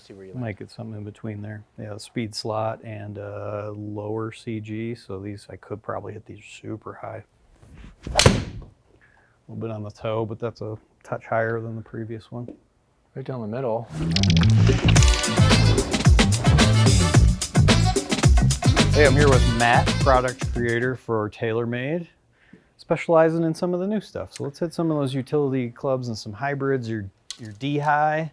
see where you land. Might get something in between there. Yeah, speed slot and lower CG. So these, I could probably hit these super high. A little bit on the toe, but that's a touch higher than the previous one. Right down the middle. Hey, I'm here with Matt, product creator for TaylorMade, specializing in some of the new stuff. So let's hit some of those utility clubs and some hybrids, your DHY.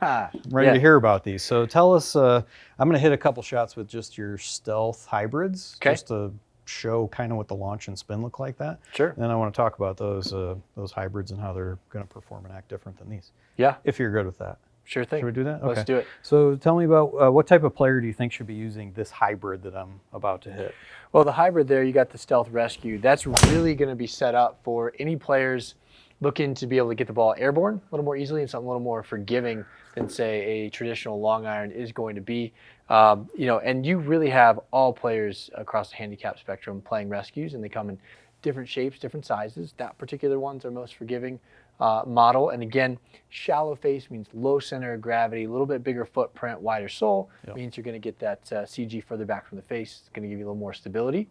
I'm ready to hear about these. So tell us, I'm going to hit a couple shots with just your stealth hybrids, just to show kind of what the launch and spin look like that. Sure. And then I want to talk about those hybrids and how they're going to perform and act different than these. Yeah. If you're good with that. Sure thing. Should we do that? Okay. Let's do it. So tell me about what type of player do you think should be using this hybrid that I'm about to hit? Well, the hybrid there, you got the Stealth Rescue. That's really going to be set up for any players looking to be able to get the ball airborne a little more easily and something a little more forgiving than, say, a traditional long iron is going to be. And you really have all players across the handicap spectrum playing rescues, and they come in different shapes, different sizes. That particular one's our most forgiving model. And again, shallow face means low center of gravity, a little bit bigger footprint, wider sole, means you're going to get that CG further back from the face. It's going to give you a little more stability.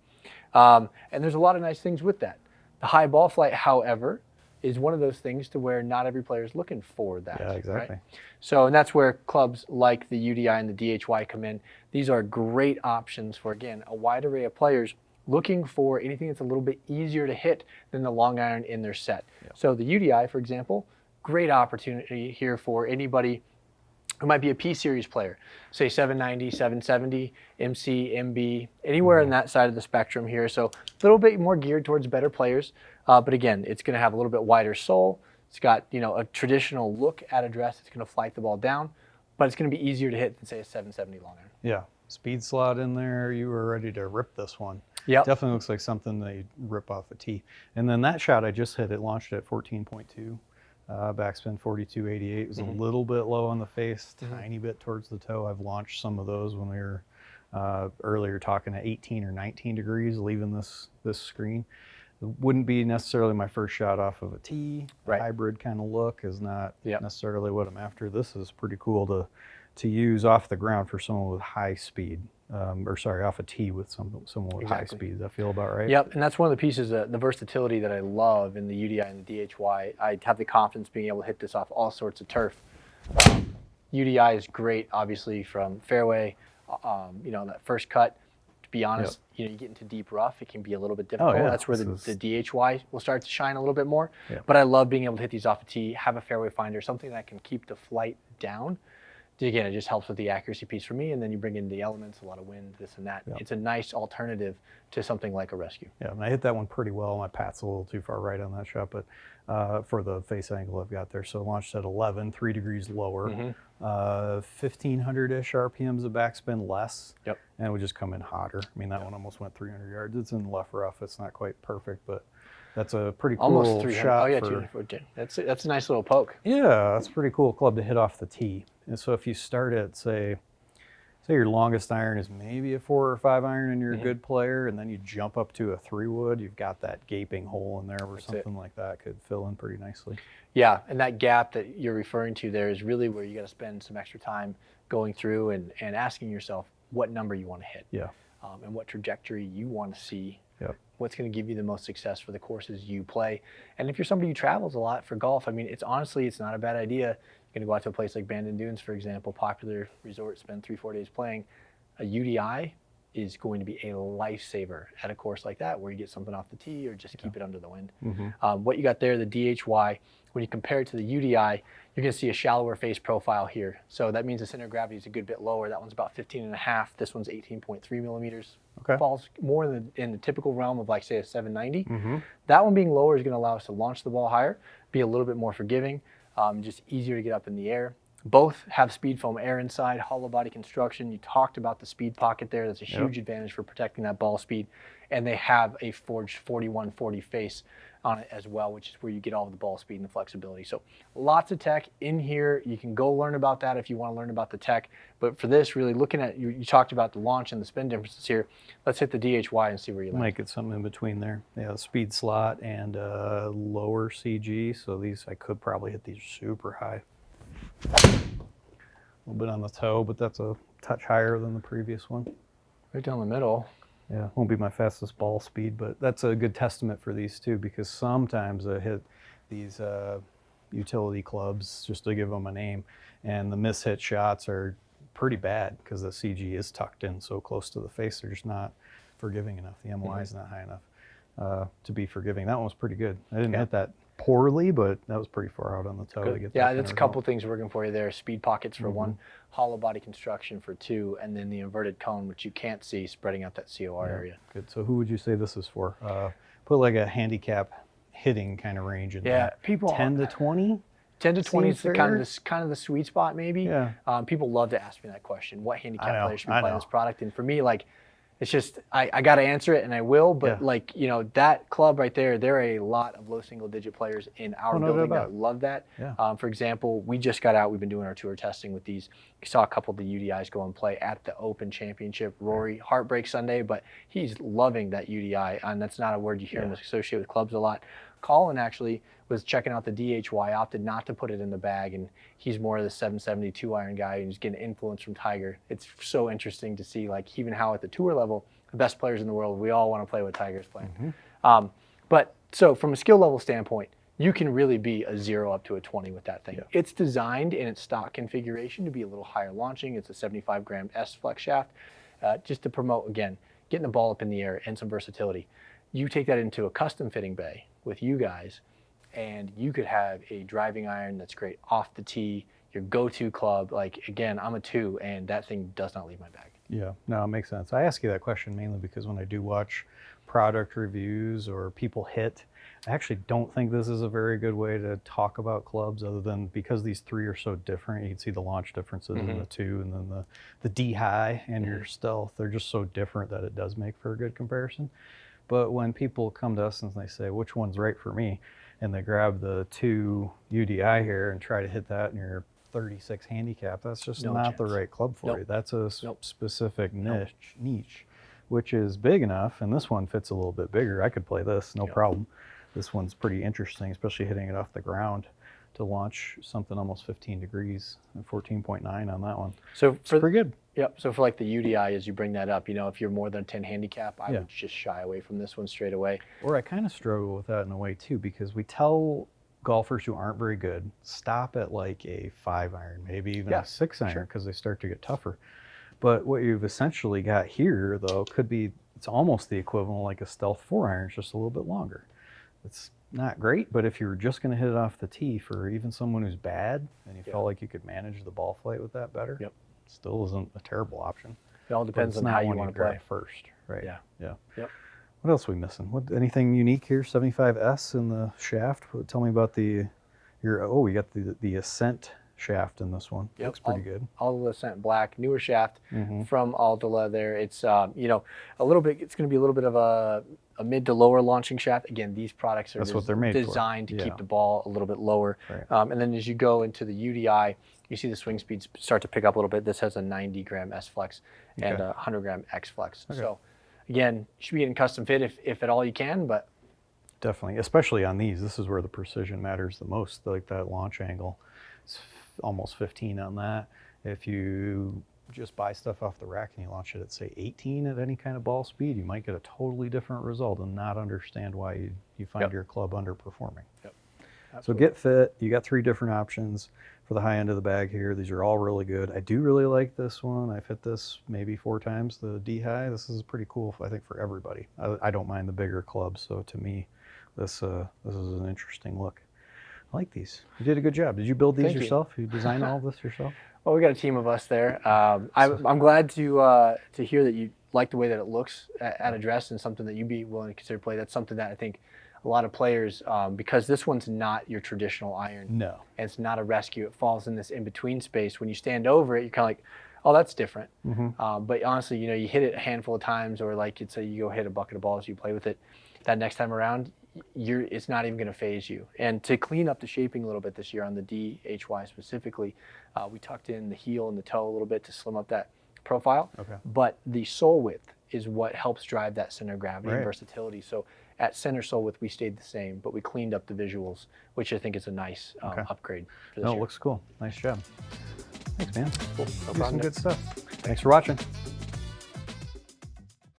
And there's a lot of nice things with that. The high ball flight, however, is one of those things to where not every player is looking for that. Yeah, exactly. Right? So, and that's where clubs like the UDI and the DHY come in. These are great options for, again, a wide array of players looking for anything that's a little bit easier to hit than the long iron in their set. Yep. So the UDI, for example, great opportunity here for anybody who might be a P-Series player, say 790, 770, MC, MB, anywhere in that side of the spectrum here. So a little bit more geared towards better players. But again, it's going to have a little bit wider sole. It's got, a traditional look at address. It's going to flight the ball down, but it's going to be easier to hit than, say, a 770 long iron. Yeah, speed slot in there. You were ready to rip this one. Yeah, definitely looks like something they rip off a tee. And then that shot I just hit, it launched at 14.2. Backspin 42.88. It was a little bit low on the face, tiny bit towards the toe. I've launched some of those when we were earlier talking at 18 or 19 degrees, leaving this screen. It wouldn't be necessarily my first shot off of a tee. Right. Hybrid kind of look is not necessarily what I'm after. This is pretty cool to use off the ground for someone with high speed. Off a tee with someone with high speed. Does that feel about right? Yep, and that's one of the pieces, the versatility that I love in the UDI and the DHY. I have the confidence being able to hit this off all sorts of turf. UDI is great, obviously, from fairway, that first cut. To be honest, you get into deep rough, it can be a little bit difficult. That's where the DHY will start to shine a little bit more. But I love being able to hit these off a tee, have a fairway finder, something that can keep the flight down. Again, it just helps with the accuracy piece for me, and then you bring in the elements, a lot of wind, this and that. It's a nice alternative to something like a rescue. Yeah, and I hit that one pretty well. My pat's a little too far right on that shot, but for the face angle I've got there. So launched at 11, 3 degrees lower, 1,500-ish RPMs of backspin less, and we just come in hotter. I mean, that one almost went 300 yards. It's in left rough. It's not quite perfect, but that's a pretty cool almost 300. shot. Oh, yeah, 240. That's a nice little poke. Yeah, that's a pretty cool club to hit off the tee. And so if you start at, say your longest iron is maybe a 4 or 5 iron and you're a good player, and then you jump up to a 3-wood, you've got that gaping hole in there where something like that could fill in pretty nicely. Yeah, and that gap that you're referring to there is really where you got to spend some extra time going through and asking yourself what number you want to hit. Yeah. And what trajectory you want to see. Yep. What's going to give you the most success for the courses you play. And if you're somebody who travels a lot for golf, I mean, it's not a bad idea. You're going to go out to a place like Bandon Dunes, for example, popular resort, spend 3-4 days playing. A UDI is going to be a lifesaver at a course like that where you get something off the tee or just keep it under the wind. What you got there, the DHY, when you compare it to the UDI, you're going to see a shallower face profile here. So that means the center of gravity is a good bit lower. That one's about 15.5. This one's 18.3 millimeters. Falls more in the typical realm of, like, say, a 790. That one being lower is going to allow us to launch the ball higher, be a little bit more forgiving, just easier to get up in the air. Both have speed foam air inside, hollow body construction. You talked about the speed pocket there. That's a huge advantage for protecting that ball speed. And they have a forged 4140 face on it as well, which is where you get all of the ball speed and the flexibility. So lots of tech in here. You can go learn about that if you want to learn about the tech. But for this, really looking at, you talked about the launch and the spin differences here. Let's hit the DHY and see where you land. Might get something in between there. Yeah, speed slot and lower CG. So these, I could probably hit these super high. A A little bit on the toe, but that's a touch higher than the previous one. Right down the middle. Yeah, won't be my fastest ball speed, but that's a good testament for these too, because sometimes I hit these utility clubs, just to give them a name, and the miss-hit shots are pretty bad because the CG is tucked in so close to the face. They're just not forgiving enough. The MOI is not high enough to be forgiving. That one was pretty good. I didn't hit that poorly, but that was pretty far out on the toe to get that. Yeah, that's a couple things working for you there. Speed pockets for one, hollow body construction for two, and then the inverted cone, which you can't see, spreading out that COR area. Good. So who would you say this is for? Put like a handicap hitting kind of range in there. People 10 to 20? 10 to 20 is fair? kind of the sweet spot, maybe. Yeah. People love to ask me that question. What handicap I know, players should be I playing know. this product? And for me, like, it's just, I got to answer it, and I will, but Yeah. like, you know, that club right there, there are a lot of low single digit players in our no doubt building about that it. love that. Yeah. For example, we just got out, we've been doing our tour testing with these. We saw a couple of the UDIs go and play at the Open Championship. Rory, heartbreak Sunday, but he's loving that UDI, and that's not a word you hear him associate with clubs a lot. Colin actually was checking out the DHY, opted not to put it in the bag, and he's more of the 772 iron guy, and he's getting influence from Tiger. It's so interesting to see, like, even how at the tour level, the best players in the world, we all want to play what Tiger's playing. But so from a skill level standpoint, you can really be a 0 up to a 20 with that thing. Yeah. It's designed in its stock configuration to be a little higher launching. It's a 75 gram S flex shaft, just to promote, again, getting the ball up in the air and some versatility. You take that into a custom fitting bay with you guys, and you could have a driving iron that's great off the tee, your go-to club. Like, again, I'm a 2, and that thing does not leave my bag. Yeah, no, it makes sense. I ask you that question mainly because when I do watch product reviews or people hit, I actually don't think this is a very good way to talk about clubs, other than because these three are so different. You can see the launch differences in the two, and then the DHY and your stealth. They're just so different that it does make for a good comparison. But when people come to us and they say, which one's right for me, and they grab the 2 UDI here and try to hit that in your 36 handicap, that's just not the right club for you. That's a specific niche, which is big enough, and this one fits a little bit bigger. I could play this, no problem. This one's pretty interesting, especially hitting it off the ground to launch something almost 15 degrees, and 14.9 on that one. So It's pretty good. Yep. So for like the UDI, as you bring that up, you know, if you're more than a 10 handicap, I would just shy away from this one straight away. Or I kind of struggle with that in a way too, because we tell golfers who aren't very good, stop at like a 5 iron, maybe even a 6 iron, because they start to get tougher. But what you've essentially got here, though, could be, it's almost the equivalent of like a stealth 4 iron, it's just a little bit longer. It's not great, but if you're just going to hit it off the tee for even someone who's bad, and you felt like you could manage the ball flight with that better, still isn't a terrible option. It all depends on how you want to play first, right? Yeah. Yep. What else are we missing? Anything unique here? 75S in the shaft. Tell me about we got the Ascent shaft in this one. Yep. Looks pretty good. Aldila Ascent Black, newer shaft from Aldila there. It's you know, a little bit. It's going to be a little bit of a mid to lower launching shaft. Again, these products are what they're made for. designed to keep the ball a little bit lower. Right. And then as you go into the UDI, you see the swing speeds start to pick up a little bit. This has a 90 gram S flex and a 100 gram X flex. So again, you should be getting custom fit if at all you can, but definitely, especially on these, this is where the precision matters the most. Like that launch angle, it's almost 15 on that. If you just buy stuff off the rack and you launch it at say 18 at any kind of ball speed, you might get a totally different result and not understand why you find your club underperforming. So get fit. You got 3 different options for the high end of the bag here. These are all really good. I do really like this one. I've hit this maybe 4 times, the DHY. This is pretty cool, I think, for everybody. I don't mind the bigger clubs, so to me, this is an interesting look. I like these. You did a good job. Did you build these yourself? You designed all of this yourself? Well, we got a team of us there. I'm glad to hear that you like the way that it looks at a dress, and something that you'd be willing to consider play. That's something that I think a lot of players, because this one's not your traditional iron. No. And it's not a rescue. It falls in this in-between space. When you stand over it, you're kind of like, oh, that's different. But honestly, you know, you hit it a handful of times, or like you'd say you go hit a bucket of balls, you play with it. That next time around, it's not even going to phase you. And to clean up the shaping a little bit this year on the DHY specifically, we tucked in the heel and the toe a little bit to slim up that profile. But the sole width is what helps drive that center of gravity and versatility. So at center sole width, we stayed the same, but we cleaned up the visuals, which I think is a nice upgrade for this year. It looks cool. Nice job. Thanks, man. Cool. No Do some problem. good stuff. Thanks for watching.